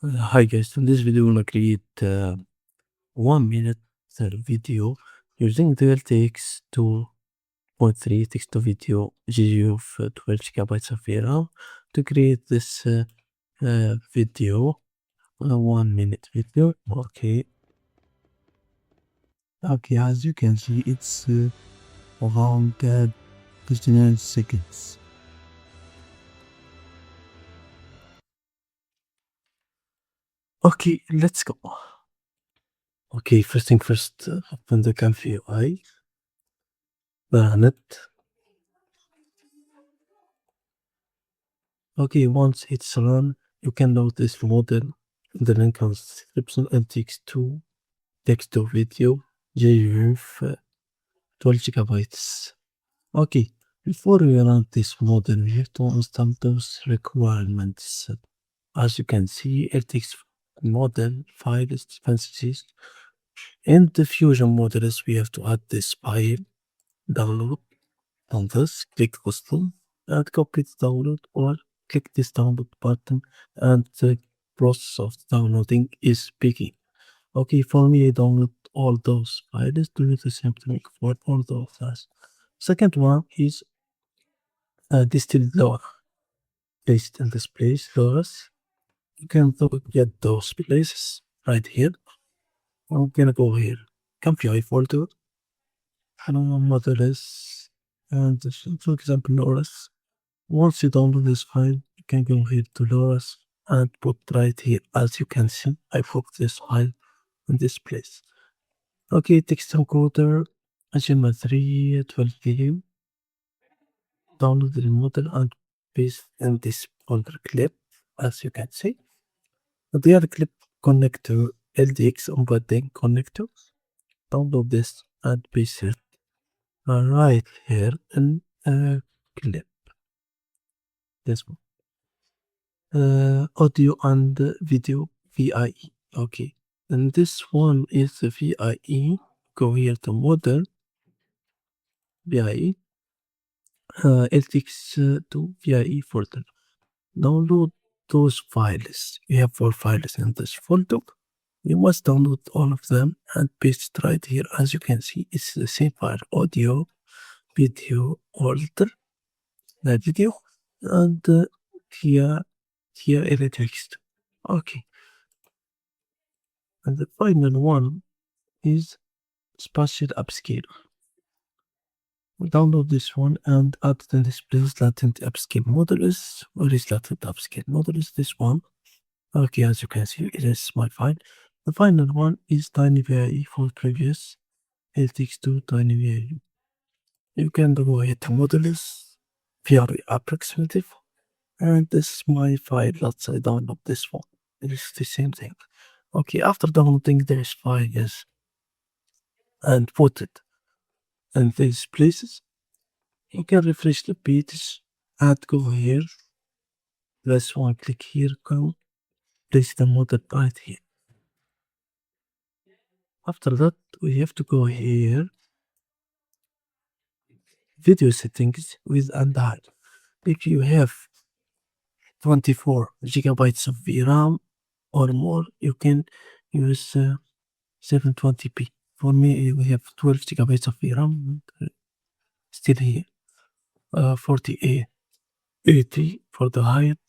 Hi guys, in this video we're gonna create 1 minute video using the LTX 2.3 text-to-video GGUF 12 gigabytes of VRAM to create this video, a 1 minute video. Okay, as you can see, it's around 59 seconds. Okay, let's go. Okay, first thing first, open the ComfyUI, run it. Okay, once it's run, you can load this model in the link on the description. LTX 2 text-to-video GGUF 12 gigabytes. Okay, before we run this model, we have to install those requirements. As you can see, LTX model files dependencies. In the Fusion models, we have to add this file, download on this, click custom, and copy the download, or click this download button, and the process of downloading is beginning. Okay, for me, I download all those files. Do the same thing for all those files. Second one is distilled log. Paste in this place, those. You can get those places right here. I'm gonna go here. ComfyUI folder. I don't know what it is. And for example, Loras. Once you download this file, you can go here to Loras and put right here. As you can see, I put this file in this place. Okay, text encoder, HTML3, 12 download the model and paste in this folder clip, as you can see. The other clip connector, LTX embedding connector, download this and paste it right here in a clip. This one. Audio and video VIE. Okay, and this one is the VIE. Go here to model VIE, LTX to VIE folder. Download those files. We have 4 files in this folder. You must download all of them and paste it right here. As you can see, it's the same file: audio, video, order, the video, and here the text. Okay. And the final one is spatial upscale. Download this one and add the displays latent upscale modulus. Where is latent upscale modulus? This one. Okay, as you can see, it is my file. The final one is TinyVie for previous LTX2 TinyVie. You can go ahead to modulus, VRAM approximative, and this is my file. Let's say download this one. It is the same thing. Okay, after downloading this file, yes, and put it in these places, you can refresh the page and go here. This one, click here, come, place the model right here. After that, we have to go here, video settings with and hide. If you have 24 gigabytes of VRAM or more, you can use 720p. For me, we have 12 gigabytes of VRAM, still here. 4080 for the height,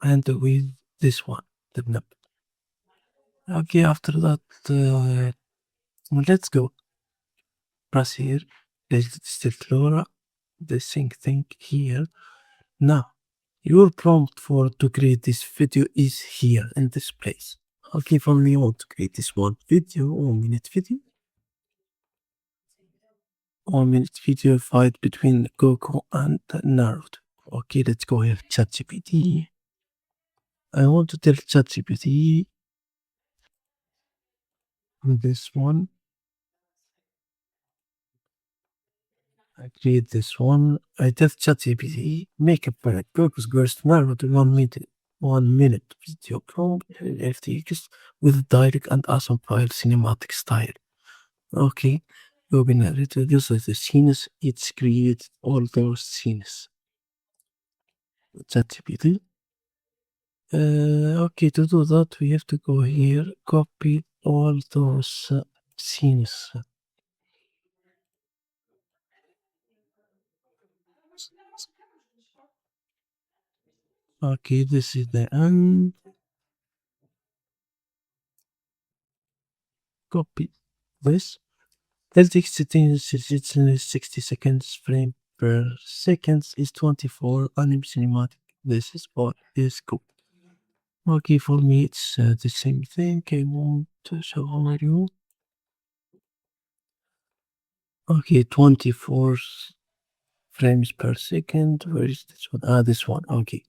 and with this one, the nub. Okay, after that, let's go. Press here. There's still Flora. The same thing here. Now, your prompt for to create this video is here in this place. Okay, for me, I want to create this one video, 1 minute video. 1 minute video fight between Goku and Naruto. Okay, let's go here. ChatGPT. I want to tell ChatGPT this one. I create this one. I tell ChatGPT make a parent Goku's Ghost Naruto 1 minute video prompt FTX with direct and awesome file cinematic style. Okay, we're gonna reduce the scenes. It's create all those scenes. ChatGPT. Okay, to do that, we have to go here, copy all those scenes. Okay, this is the end. Copy this. LTX 2.3 is 60 seconds, frame per second is 24, anime cinematic. This is what is cool. Okay, for me it's the same thing. I want to show you. Okay, 24 frames per second. Where is this one? Ah, this one. Okay,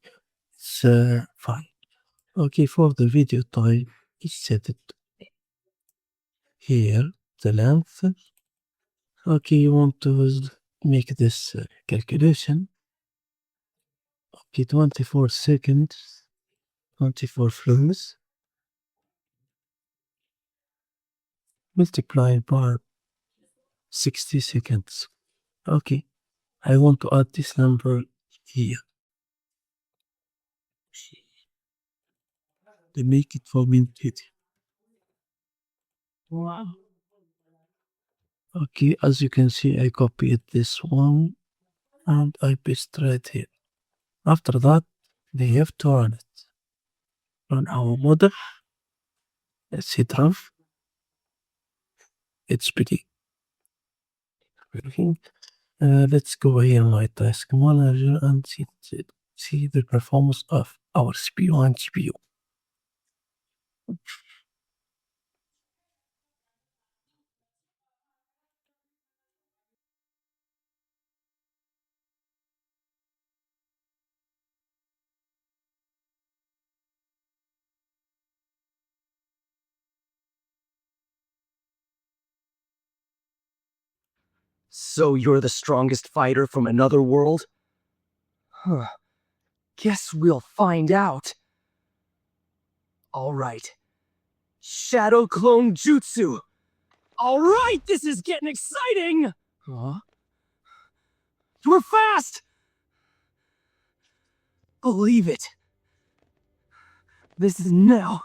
it's fine. Okay, for the video time, it's set it here. The length. Okay, you want to make this calculation. Okay, 24 seconds, 24 frames multiplied by 60 seconds. Okay, I want to add this number here. They make it for me. Wow. Okay, as you can see, I copied this one and I paste right here. After that, they have to run it. Run our model. Let's hit run. It's pretty. Let's go here in my task manager and see the performance of our CPU and GPU. So you're the strongest fighter from another world? Huh. Guess we'll find out. Alright. Shadow Clone Jutsu! Alright, this is getting exciting! Huh? We're fast! Believe it. This is now.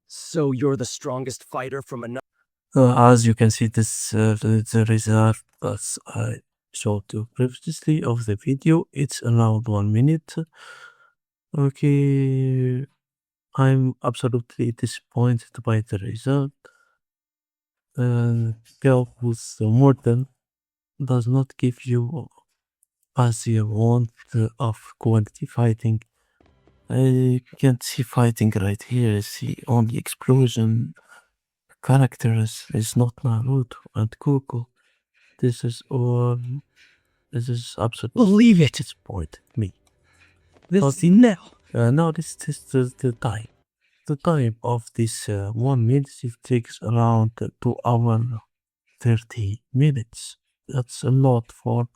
So you're the strongest fighter from another. As you can see, this the result as I showed you previously of the video. It's around 1 minute. Okay, I'm absolutely disappointed by the result. Help with the model does not give you as you want of quality fighting. I can't see fighting right here. I see only explosion. Characters is not Naruto and Goku. This is all. This is absolutely. Believe it! Disappointed me. This Okay. now. Now this is the time. The time of this 1 minute, it takes around 2 hours 30 minutes. That's a lot for